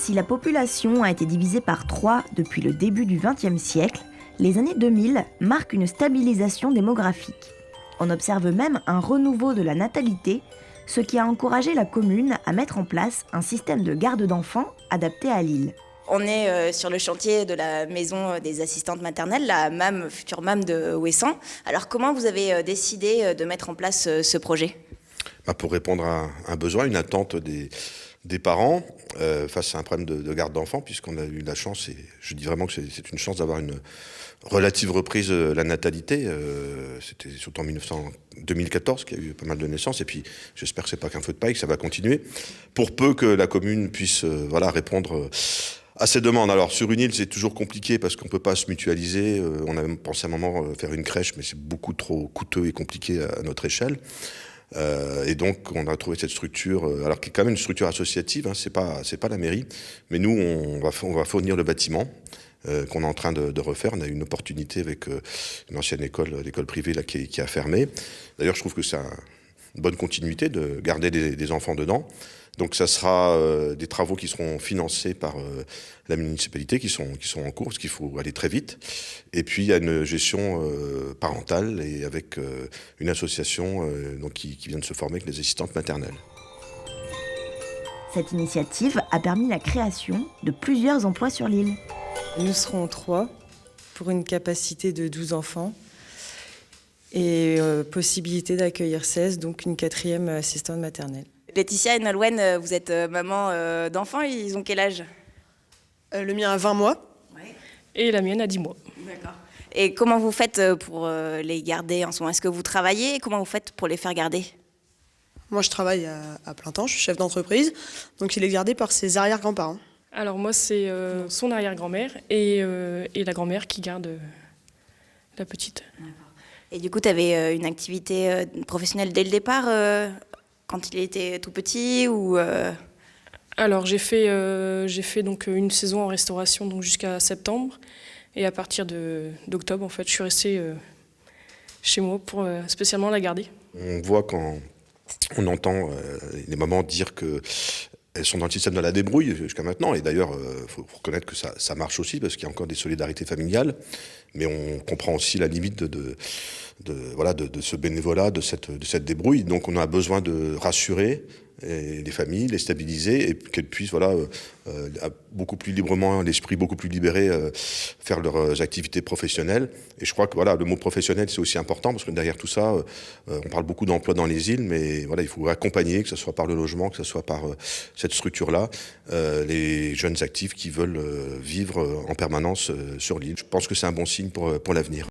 Si la population a été divisée par 3 depuis le début du XXe siècle, les années 2000 marquent une stabilisation démographique. On observe même un renouveau de la natalité, ce qui a encouragé la commune à mettre en place un système de garde d'enfants adapté à Lille. On est sur le chantier de la maison des assistantes maternelles, la MAM, future MAM de Ouessant. Alors comment vous avez décidé de mettre en place ce projet ? Pour répondre à un besoin, une attente des parents face à un problème de garde d'enfants, puisqu'on a eu la chance, et je dis vraiment que c'est une chance d'avoir une relative reprise de la natalité. C'était surtout en 2014 qu'il y a eu pas mal de naissances, et puis j'espère que c'est pas qu'un feu de paille, que ça va continuer, pour peu que la commune puisse répondre à ces demandes. Alors sur une île, c'est toujours compliqué parce qu'on ne peut pas se mutualiser. On a même pensé à un moment faire une crèche, mais c'est beaucoup trop coûteux et compliqué à notre échelle. Et donc on a trouvé cette structure, alors qui est quand même une structure associative, hein, c'est pas la mairie, mais nous on va fournir le bâtiment qu'on est en train de refaire. On a eu une opportunité avec une ancienne école, l'école privée là, qui a fermé. D'ailleurs je trouve que c'est une bonne continuité de garder des enfants dedans. Donc ça sera des travaux qui seront financés par la municipalité, qui sont en cours, parce qu'il faut aller très vite. Et puis il y a une gestion parentale et avec une association qui vient de se former avec les assistantes maternelles. Cette initiative a permis la création de plusieurs emplois sur l'île. Nous serons 3 pour une capacité de 12 enfants et possibilité d'accueillir 16, donc une 4e assistante maternelle. Laetitia et Nolwenn, vous êtes maman d'enfants, ils ont quel âge ? Le mien a 20 mois. Ouais. Et la mienne a 10 mois. D'accord. Et comment vous faites pour les garder en ce moment ? Est-ce que vous travaillez et comment vous faites pour les faire garder ? Moi, je travaille à plein temps, je suis chef d'entreprise, donc il est gardé par ses arrière-grands-parents. Alors moi, c'est son arrière-grand-mère et la grand-mère qui garde la petite. D'accord. Et du coup, tu avais une activité professionnelle dès le départ quand il était tout petit ou Alors j'ai fait donc une saison en restauration donc jusqu'à septembre et à partir d'octobre en fait je suis restée chez moi pour spécialement la garder. On voit quand on entend les mamans dire que elles sont dans le système de la débrouille jusqu'à maintenant, et d'ailleurs faut reconnaître que ça marche aussi parce qu'il y a encore des solidarités familiales, mais on comprend aussi la limite de ce bénévolat, de cette débrouille. Donc on a besoin de rassurer les familles, les stabiliser et qu'elles puissent beaucoup plus librement, l'esprit beaucoup plus libéré, faire leurs activités professionnelles. Et je crois que le mot professionnel c'est aussi important parce que derrière tout ça, on parle beaucoup d'emplois dans les îles, mais il faut accompagner, que ce soit par le logement, que ce soit par cette structure-là, les jeunes actifs qui veulent vivre en permanence sur l'île. Je pense que c'est un bon signe pour l'avenir.